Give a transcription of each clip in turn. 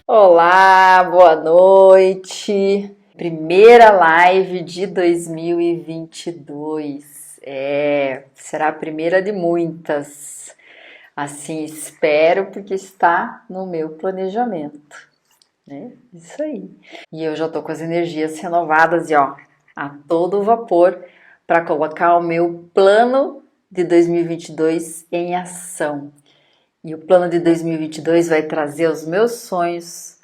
Olá, boa noite. Primeira live de 2022. Será a primeira de muitas. Assim espero, porque está no meu planejamento, né? Isso aí. E eu já tô com as energias renovadas e a todo vapor para colocar o meu plano de 2022 em ação. E o plano de 2022 vai trazer os meus sonhos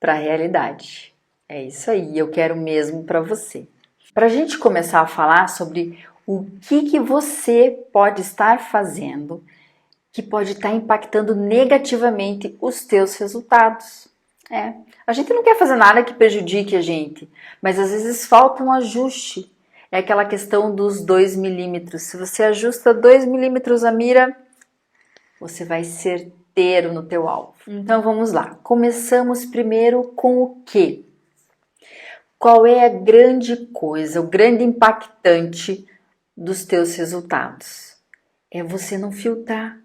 para a realidade. É isso aí, eu quero mesmo para você. Para a gente começar a falar sobre o que você pode estar fazendo que pode estar impactando negativamente os teus resultados. A gente não quer fazer nada que prejudique a gente, mas às vezes falta um ajuste. É aquela questão dos 2 milímetros. Se você ajusta 2 milímetros a mira, você vai certeiro no teu alvo. Então vamos lá. Começamos primeiro com o quê? Qual é a grande coisa, o grande impactante dos teus resultados? É você não filtrar.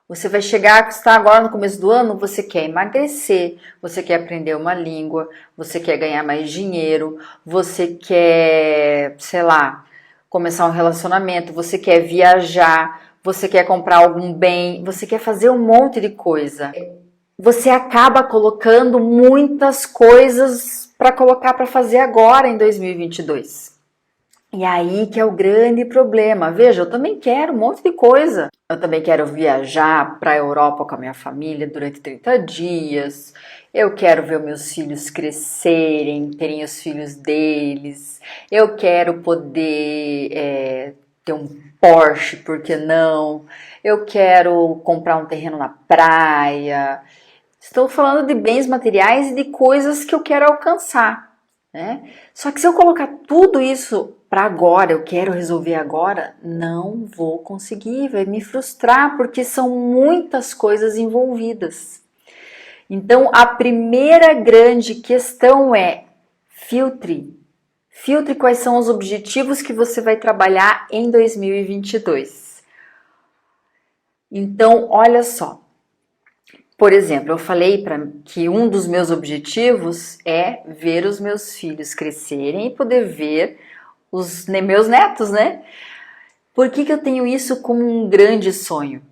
Você vai chegar, está agora no começo do ano, você quer emagrecer, você quer aprender uma língua, você quer ganhar mais dinheiro, você quer, sei lá, começar um relacionamento, você quer viajar, você quer comprar algum bem, você quer fazer um monte de coisa. Você acaba colocando muitas coisas para colocar para fazer agora em 2022. E aí que é o grande problema. Veja, eu também quero um monte de coisa. Eu também quero viajar para a Europa com a minha família durante 30 dias. Eu quero ver meus filhos crescerem, terem os filhos deles. Eu quero poder ter um Porsche, por que não? Eu quero comprar um terreno na praia. Estou falando de bens materiais e de coisas que eu quero alcançar, né? Só que se eu colocar tudo isso para agora, eu quero resolver agora, não vou conseguir, vai me frustrar, porque são muitas coisas envolvidas. Então, a primeira grande questão é filtre. Filtre quais são os objetivos que você vai trabalhar em 2022. Então, olha só. Por exemplo, eu falei que um dos meus objetivos é ver os meus filhos crescerem e poder ver os meus netos, né? Por que eu tenho isso como um grande sonho?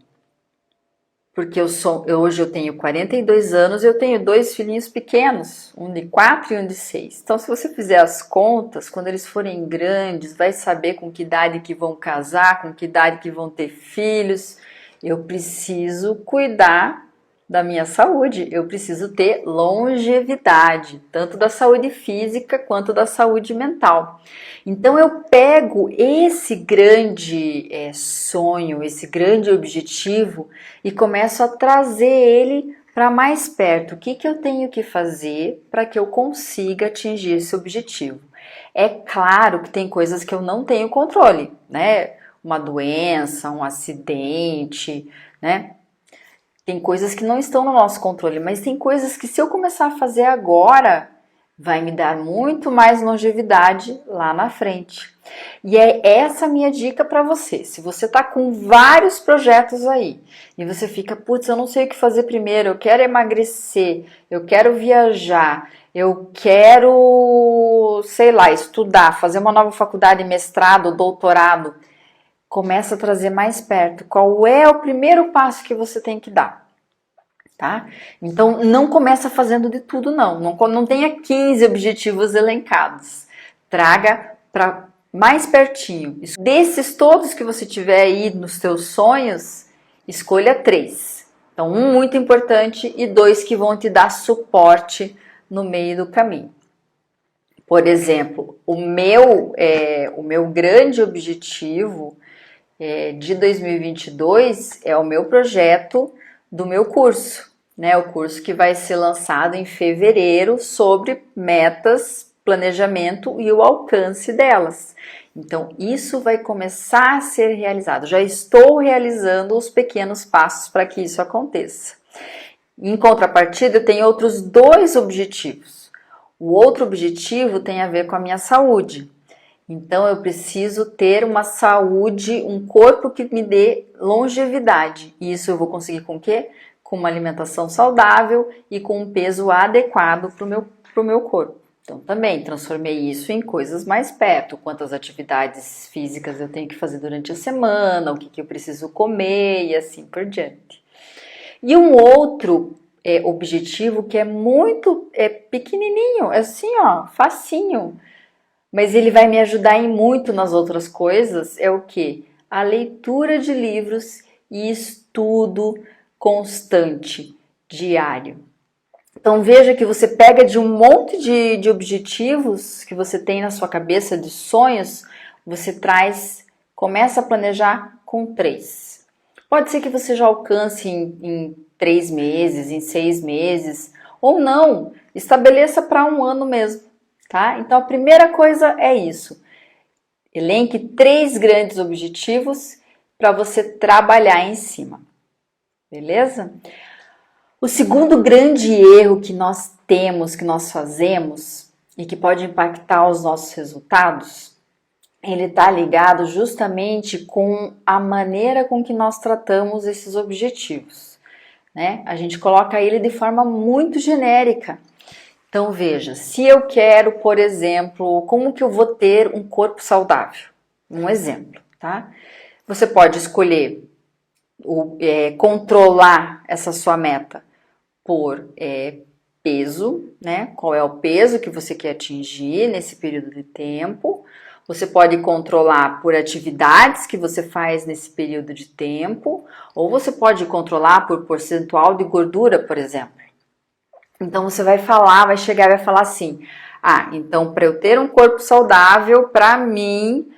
Porque hoje eu tenho 42 anos e eu tenho 2 filhinhos pequenos, um de 4 e um de 6. Então, se você fizer as contas, quando eles forem grandes, vai saber com que idade que vão casar, com que idade que vão ter filhos. Eu preciso cuidar da minha saúde, eu preciso ter longevidade, tanto da saúde física quanto da saúde mental. Então eu pego esse grande sonho, esse grande objetivo e começo a trazer ele para mais perto. O que eu tenho que fazer para que eu consiga atingir esse objetivo? É claro que tem coisas que eu não tenho controle, né? Uma doença, um acidente, né? Tem coisas que não estão no nosso controle, mas tem coisas que se eu começar a fazer agora, vai me dar muito mais longevidade lá na frente. E é essa a minha dica para você. Se você está com vários projetos aí e você fica, putz, eu não sei o que fazer primeiro, eu quero emagrecer, eu quero viajar, eu quero, sei lá, estudar, fazer uma nova faculdade, mestrado, doutorado, começa a trazer mais perto. Qual é o primeiro passo que você tem que dar? Tá? Então, não começa fazendo de tudo, não tenha 15 objetivos elencados. Traga para mais pertinho. Desses todos que você tiver aí nos seus sonhos, escolha 3. Então, um muito importante e 2 que vão te dar suporte no meio do caminho. Por exemplo, o meu grande objetivo de 2022 é o meu projeto do meu curso, né? O curso que vai ser lançado em fevereiro sobre metas, planejamento e o alcance delas. Então, isso vai começar a ser realizado. Já estou realizando os pequenos passos para que isso aconteça. Em contrapartida, eu tenho outros 2 objetivos. O outro objetivo tem a ver com a minha saúde. Então, eu preciso ter uma saúde, um corpo que me dê longevidade. E isso eu vou conseguir com o quê? com uma alimentação saudável e com um peso adequado para o meu corpo. Então, também transformei isso em coisas mais perto, quantas atividades físicas eu tenho que fazer durante a semana, o que eu preciso comer e assim por diante. E um outro objetivo que é muito pequenininho, assim, ó, facinho, mas ele vai me ajudar em muito nas outras coisas, é o quê? A leitura de livros e estudo constante, diário. Então veja que você pega de um monte de objetivos que você tem na sua cabeça, de sonhos, você começa a planejar com 3. Pode ser que você já alcance em 3 meses, em 6 meses, ou não, estabeleça para um ano mesmo, tá? Então a primeira coisa é isso, elenque 3 grandes objetivos para você trabalhar em cima, beleza? O segundo grande erro que nós temos, que nós fazemos e que pode impactar os nossos resultados, ele está ligado justamente com a maneira com que nós tratamos esses objetivos, né? A gente coloca ele de forma muito genérica. Então veja, se eu quero, por exemplo, como que eu vou ter um corpo saudável? Um exemplo, tá? Você pode escolher controlar essa sua meta por peso, né? Qual é o peso que você quer atingir nesse período de tempo. Você pode controlar por atividades que você faz nesse período de tempo, ou você pode controlar por percentual de gordura, por exemplo. Então você vai chegar e vai falar assim: então para eu ter um corpo saudável, para mim,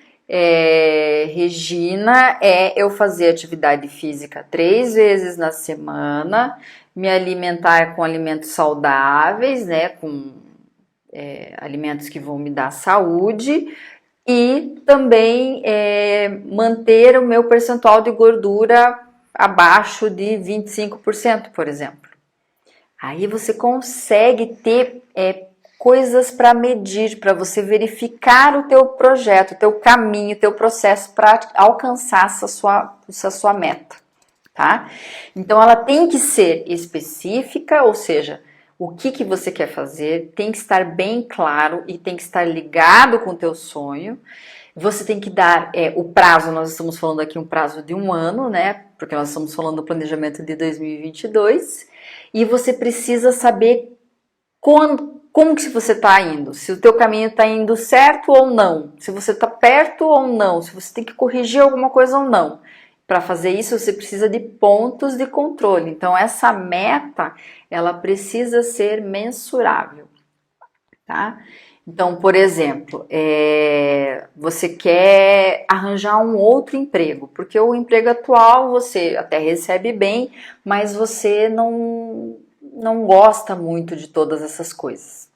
Regina, eu fazer atividade física 3 vezes na semana, me alimentar com alimentos saudáveis, né, com alimentos que vão me dar saúde e também manter o meu percentual de gordura abaixo de 25%, por exemplo. Aí você consegue ter coisas para medir, para você verificar o teu projeto, o teu caminho, o teu processo para alcançar essa sua meta, tá? Então ela tem que ser específica, ou seja, o que você quer fazer tem que estar bem claro e tem que estar ligado com o teu sonho. Você tem que dar o prazo, nós estamos falando aqui um prazo de 1 ano, né? Porque nós estamos falando do planejamento de 2022. E você precisa saber como que você está indo, se o teu caminho está indo certo ou não, se você está perto ou não, se você tem que corrigir alguma coisa ou não. Para fazer isso, você precisa de pontos de controle. Então, essa meta, ela precisa ser mensurável, tá? Então, por exemplo, você quer arranjar um outro emprego, porque o emprego atual você até recebe bem, mas você não gosta muito de todas essas coisas,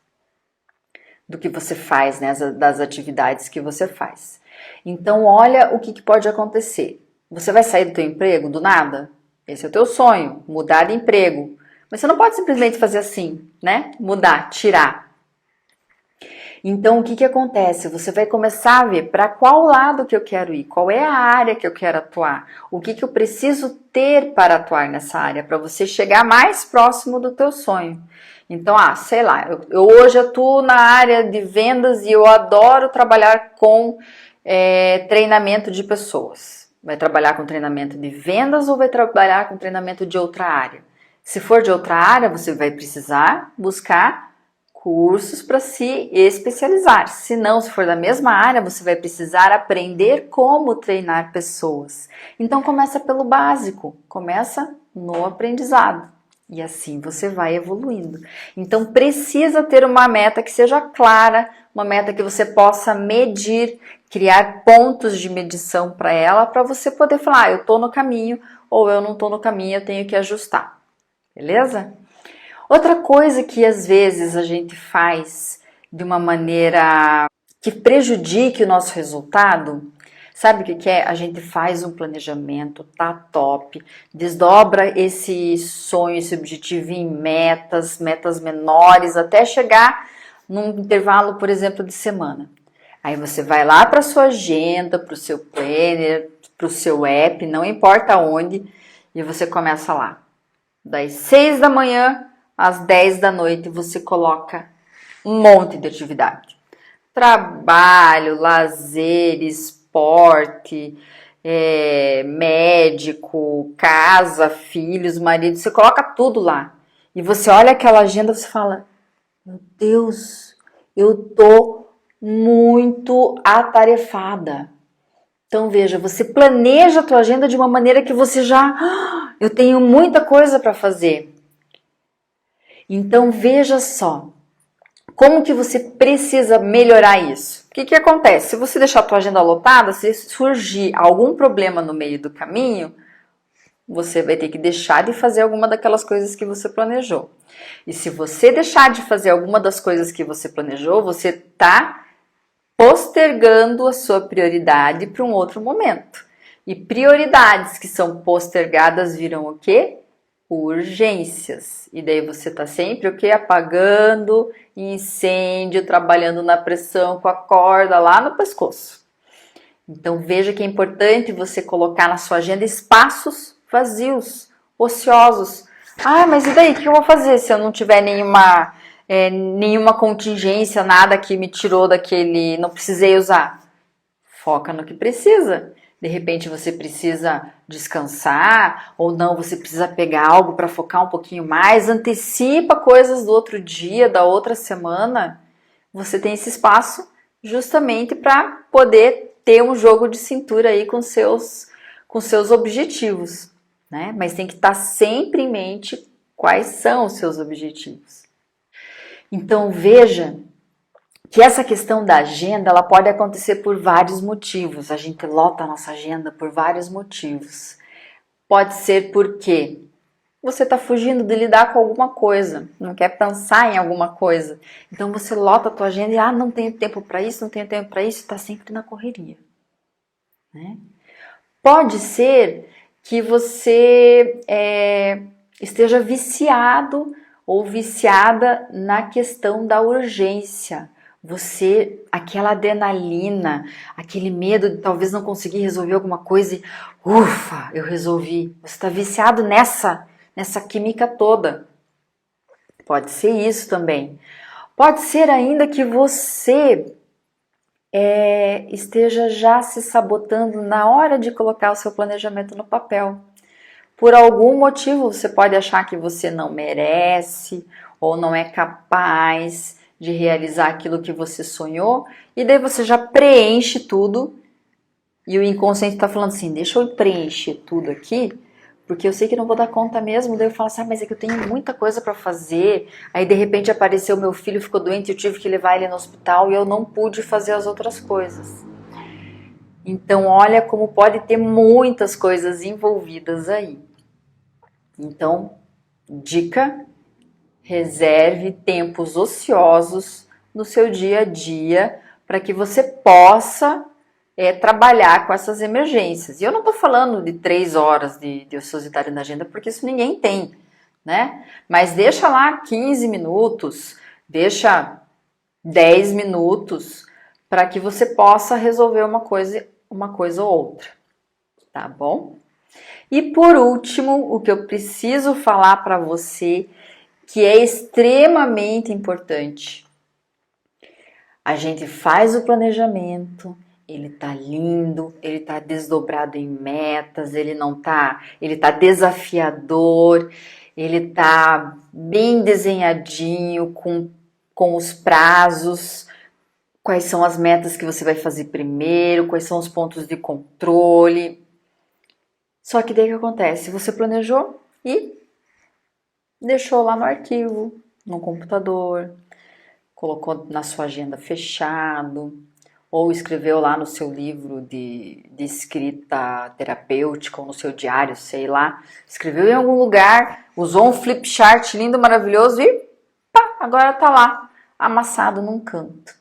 do que você faz, né, das atividades que você faz. Então, olha o que pode acontecer. Você vai sair do teu emprego do nada? Esse é o teu sonho, mudar de emprego. Mas você não pode simplesmente fazer assim, né? Mudar, tirar. Então, o que acontece? Você vai começar a ver para qual lado que eu quero ir, qual é a área que eu quero atuar, o que eu preciso ter para atuar nessa área, para você chegar mais próximo do teu sonho. Então, sei lá, eu hoje atuo na área de vendas e eu adoro trabalhar com treinamento de pessoas. Vai trabalhar com treinamento de vendas ou vai trabalhar com treinamento de outra área? Se for de outra área, você vai precisar buscar cursos para se especializar. Se não, se for da mesma área, você vai precisar aprender como treinar pessoas. Então começa pelo básico, começa no aprendizado. E assim você vai evoluindo. Então precisa ter uma meta que seja clara, uma meta que você possa medir, criar pontos de medição para ela, para você poder falar, eu estou no caminho ou eu não estou no caminho, eu tenho que ajustar. Beleza? Outra coisa que às vezes a gente faz de uma maneira que prejudique o nosso resultado, sabe o que é? A gente faz um planejamento, tá top, desdobra esse sonho, esse objetivo em metas menores, até chegar num intervalo, por exemplo, de semana. Aí você vai lá para sua agenda, para o seu planner, para o seu app, não importa onde, e você começa lá. Das 6 da manhã às 10 da noite você coloca um monte de atividade. Trabalho, lazer, esporte, médico, casa, filhos, marido, você coloca tudo lá. E você olha aquela agenda e você fala, meu Deus, eu tô muito atarefada. Então veja, você planeja a tua agenda de uma maneira que você já, eu tenho muita coisa para fazer. Então veja só, como que você precisa melhorar isso? O que que acontece? Se você deixar a tua agenda lotada, se surgir algum problema no meio do caminho, você vai ter que deixar de fazer alguma daquelas coisas que você planejou. E se você deixar de fazer alguma das coisas que você planejou, você está postergando a sua prioridade para um outro momento. E prioridades que são postergadas viram o quê? Urgências. E daí você está sempre o quê? Apagando incêndio, trabalhando na pressão com a corda lá no pescoço. Então veja que é importante você colocar na sua agenda espaços vazios, ociosos. Ah, mas e daí? O que eu vou fazer se eu não tiver nenhuma contingência, nada que me tirou daquele, não precisei usar? Foca no que precisa. De repente você precisa descansar ou não, você precisa pegar algo para focar um pouquinho mais, antecipa coisas do outro dia, da outra semana. Você tem esse espaço justamente para poder ter um jogo de cintura aí com seus objetivos, né? Mas tem que estar sempre em mente quais são os seus objetivos. Então veja que essa questão da agenda, ela pode acontecer por vários motivos. A gente lota a nossa agenda por vários motivos. Pode ser porque você está fugindo de lidar com alguma coisa, não quer pensar em alguma coisa. Então você lota a tua agenda e não tenho tempo para isso, não tenho tempo para isso, está sempre na correria, né? Pode ser que você esteja viciado ou viciada na questão da urgência. Você, aquela adrenalina, aquele medo de talvez não conseguir resolver alguma coisa e ufa, eu resolvi. Você está viciado nessa química toda. Pode ser isso também. Pode ser ainda que você esteja já se sabotando na hora de colocar o seu planejamento no papel. Por algum motivo você pode achar que você não merece ou não é capaz de realizar aquilo que você sonhou e daí você já preenche tudo e o inconsciente está falando assim, deixa eu preencher tudo aqui porque eu sei que não vou dar conta mesmo. Daí eu falo assim, mas é que eu tenho muita coisa para fazer. Aí de repente apareceu meu filho, ficou doente, eu tive que levar ele no hospital e eu não pude fazer as outras coisas. Então olha como pode ter muitas coisas envolvidas aí. Então, dica, reserve tempos ociosos no seu dia a dia para que você possa trabalhar com essas emergências. E eu não estou falando de 3 horas de ociosidade na agenda, porque isso ninguém tem, né? Mas deixa lá 15 minutos, deixa 10 minutos para que você possa resolver uma coisa ou outra, tá bom? E por último, o que eu preciso falar para você, que é extremamente importante. A gente faz o planejamento, ele tá lindo, ele tá desdobrado em metas, ele tá desafiador, ele tá bem desenhadinho com os prazos, quais são as metas que você vai fazer primeiro, quais são os pontos de controle. Só que daí o que acontece? Você planejou e deixou lá no arquivo, no computador, colocou na sua agenda fechado, ou escreveu lá no seu livro de escrita terapêutica, ou no seu diário, sei lá. Escreveu em algum lugar, usou um flip chart lindo, maravilhoso e pá, agora tá lá, amassado num canto.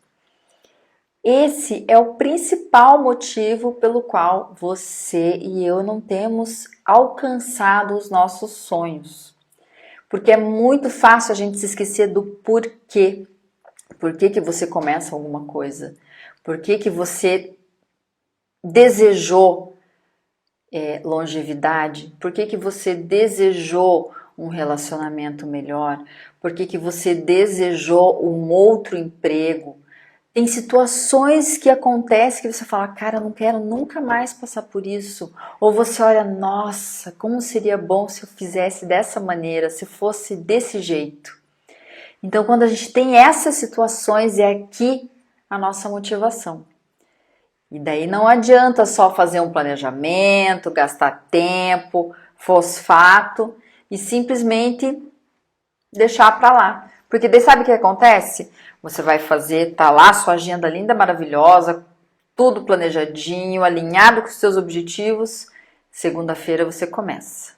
Esse é o principal motivo pelo qual você e eu não temos alcançado os nossos sonhos. Porque é muito fácil a gente se esquecer do porquê. Por que você começa alguma coisa? Por que você desejou longevidade? Por que você desejou um relacionamento melhor? Por que que você desejou um outro emprego? Tem situações que acontecem que você fala, cara, eu não quero nunca mais passar por isso. Ou você olha, nossa, como seria bom se eu fizesse dessa maneira, se fosse desse jeito. Então, quando a gente tem essas situações, é aqui a nossa motivação. E daí não adianta só fazer um planejamento, gastar tempo, fosfato e simplesmente deixar para lá. Porque daí sabe o que acontece? Você vai fazer, tá lá sua agenda linda, maravilhosa, tudo planejadinho, alinhado com os seus objetivos. Segunda-feira você começa.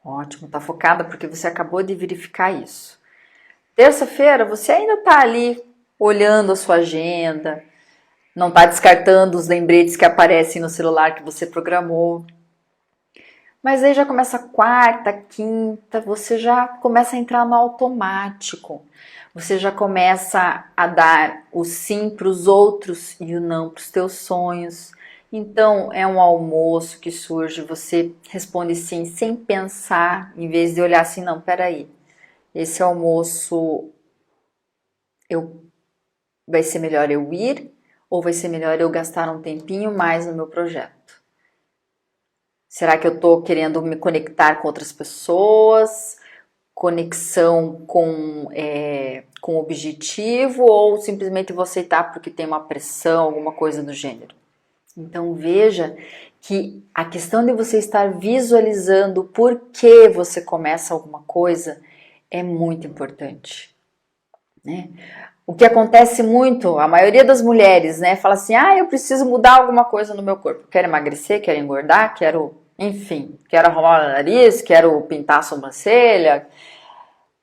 Ótimo, tá focada porque você acabou de verificar isso. Terça-feira você ainda tá ali olhando a sua agenda, não tá descartando os lembretes que aparecem no celular que você programou. Mas aí já começa a quarta, quinta, você já começa a entrar no automático. Você já começa a dar o sim para os outros e o não para os teus sonhos. Então é um almoço que surge, você responde sim sem pensar, em vez de olhar assim, não, peraí, esse almoço vai ser melhor eu ir ou vai ser melhor eu gastar um tempinho mais no meu projeto? Será que eu estou querendo me conectar com outras pessoas? Conexão com objetivo? Ou simplesmente vou aceitar porque tem uma pressão, alguma coisa do gênero? Então veja que a questão de você estar visualizando por que você começa alguma coisa é muito importante, né? O que acontece muito, a maioria das mulheres, né, fala assim, eu preciso mudar alguma coisa no meu corpo. Quero emagrecer, quero engordar, enfim, quero arrumar o nariz, quero pintar a sobrancelha.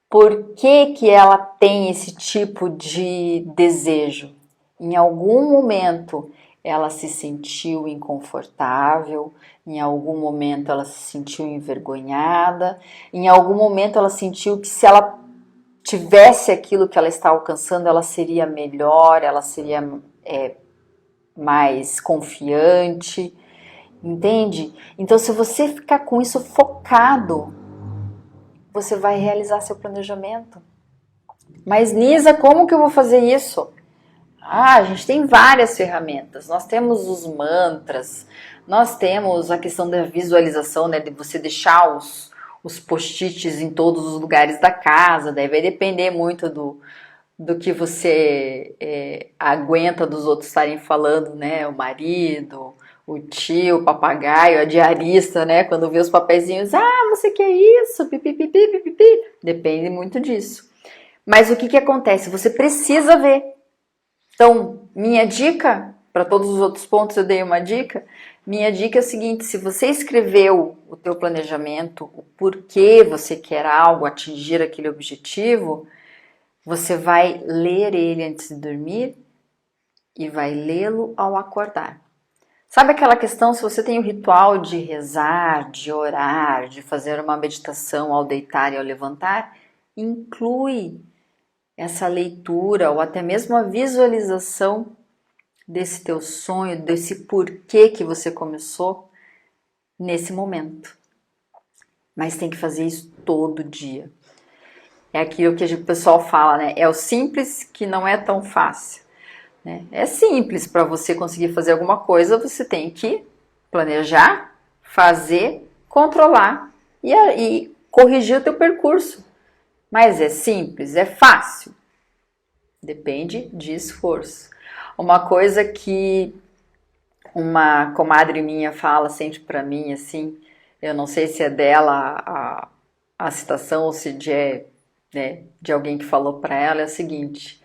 Por que que ela tem esse tipo de desejo? Em algum momento ela se sentiu inconfortável, em algum momento ela se sentiu envergonhada, em algum momento ela sentiu que se ela tivesse aquilo que ela está alcançando, ela seria melhor, ela seria mais confiante, entende? Então, se você ficar com isso focado, você vai realizar seu planejamento. Mas, Nisa, como que eu vou fazer isso? A gente tem várias ferramentas. Nós temos os mantras, nós temos a questão da visualização, né, de você deixar os post-its em todos os lugares da casa. Daí vai depender muito do que você aguenta dos outros estarem falando, né? O marido, o tio, o papagaio, a diarista, né? Quando vê os papeizinhos, você quer isso? Pipipipi, pipipi. Depende muito disso. Mas o que acontece? Você precisa ver. Então, minha dica, para todos os outros pontos eu dei uma dica, minha dica é o seguinte, se você escreveu o teu planejamento, o porquê você quer algo, atingir aquele objetivo, você vai ler ele antes de dormir e vai lê-lo ao acordar. Sabe aquela questão, se você tem o ritual de rezar, de orar, de fazer uma meditação ao deitar e ao levantar, inclui essa leitura ou até mesmo a visualização desse teu sonho, desse porquê que você começou nesse momento. Mas tem que fazer isso todo dia. É aquilo que o pessoal fala, né? É o simples que não é tão fácil. Né? É simples, para você conseguir fazer alguma coisa, você tem que planejar, fazer, controlar e corrigir o teu percurso. Mas é simples, é fácil. Depende de esforço. Uma coisa que uma comadre minha fala sempre para mim, assim, eu não sei se é dela a citação ou se de alguém que falou para ela, é o seguinte: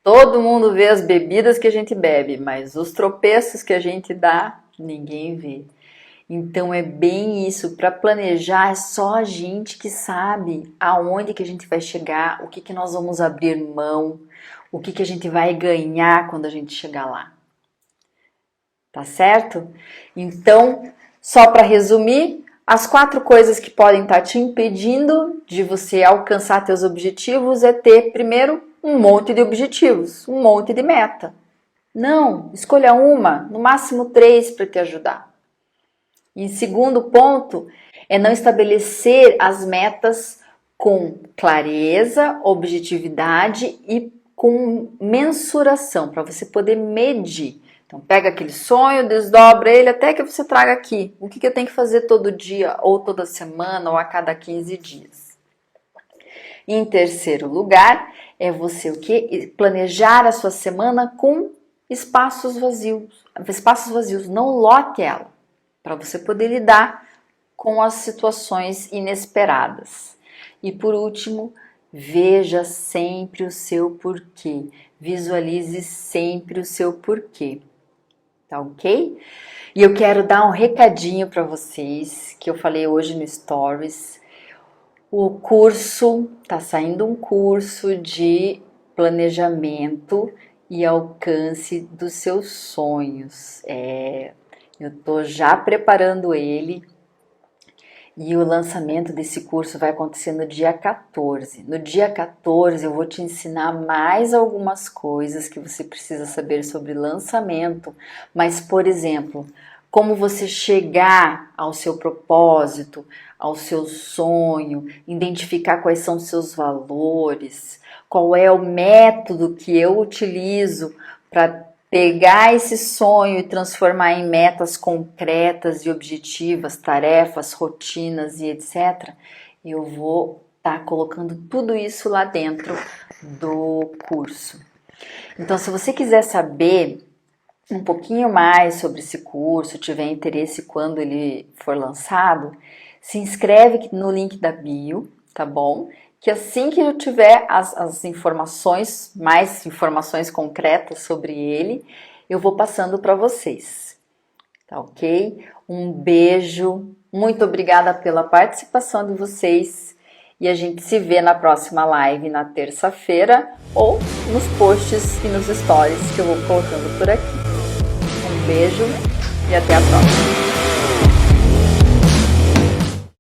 todo mundo vê as bebidas que a gente bebe, mas os tropeços que a gente dá, ninguém vê. Então é bem isso, para planejar é só a gente que sabe aonde que a gente vai chegar, o que que nós vamos abrir mão, o que que a gente vai ganhar quando a gente chegar lá. Tá certo? Então, só para resumir, as 4 coisas que podem estar te impedindo de você alcançar teus objetivos é ter, primeiro, um monte de objetivos, um monte de meta. Não, escolha uma, no máximo 3 para te ajudar. E segundo ponto é não estabelecer as metas com clareza, objetividade e com mensuração, para você poder medir. Então, pega aquele sonho, desdobra ele até que você traga aqui. O que eu tenho que fazer todo dia, ou toda semana, ou a cada 15 dias. Em terceiro lugar, é você o quê? Planejar a sua semana com espaços vazios. Espaços vazios, não lote ela, para você poder lidar com as situações inesperadas. E por último, veja sempre o seu porquê. Visualize sempre o seu porquê. Tá ok? E eu quero dar um recadinho para vocês, que eu falei hoje no Stories. O curso, tá saindo um curso de planejamento e alcance dos seus sonhos. Eu tô já preparando ele. E o lançamento desse curso vai acontecer no dia 14. No dia 14 eu vou te ensinar mais algumas coisas que você precisa saber sobre lançamento. Mas, por exemplo, como você chegar ao seu propósito, ao seu sonho, identificar quais são os seus valores, qual é o método que eu utilizo para pegar esse sonho e transformar em metas concretas e objetivas, tarefas, rotinas e etc. Eu vou estar colocando tudo isso lá dentro do curso. Então, se você quiser saber um pouquinho mais sobre esse curso, tiver interesse quando ele for lançado, se inscreve no link da bio, tá bom? Que assim que eu tiver as informações, mais informações concretas sobre ele, eu vou passando para vocês, tá ok? Um beijo, muito obrigada pela participação de vocês e a gente se vê na próxima live na terça-feira ou nos posts e nos stories que eu vou colocando por aqui. Um beijo e até a próxima!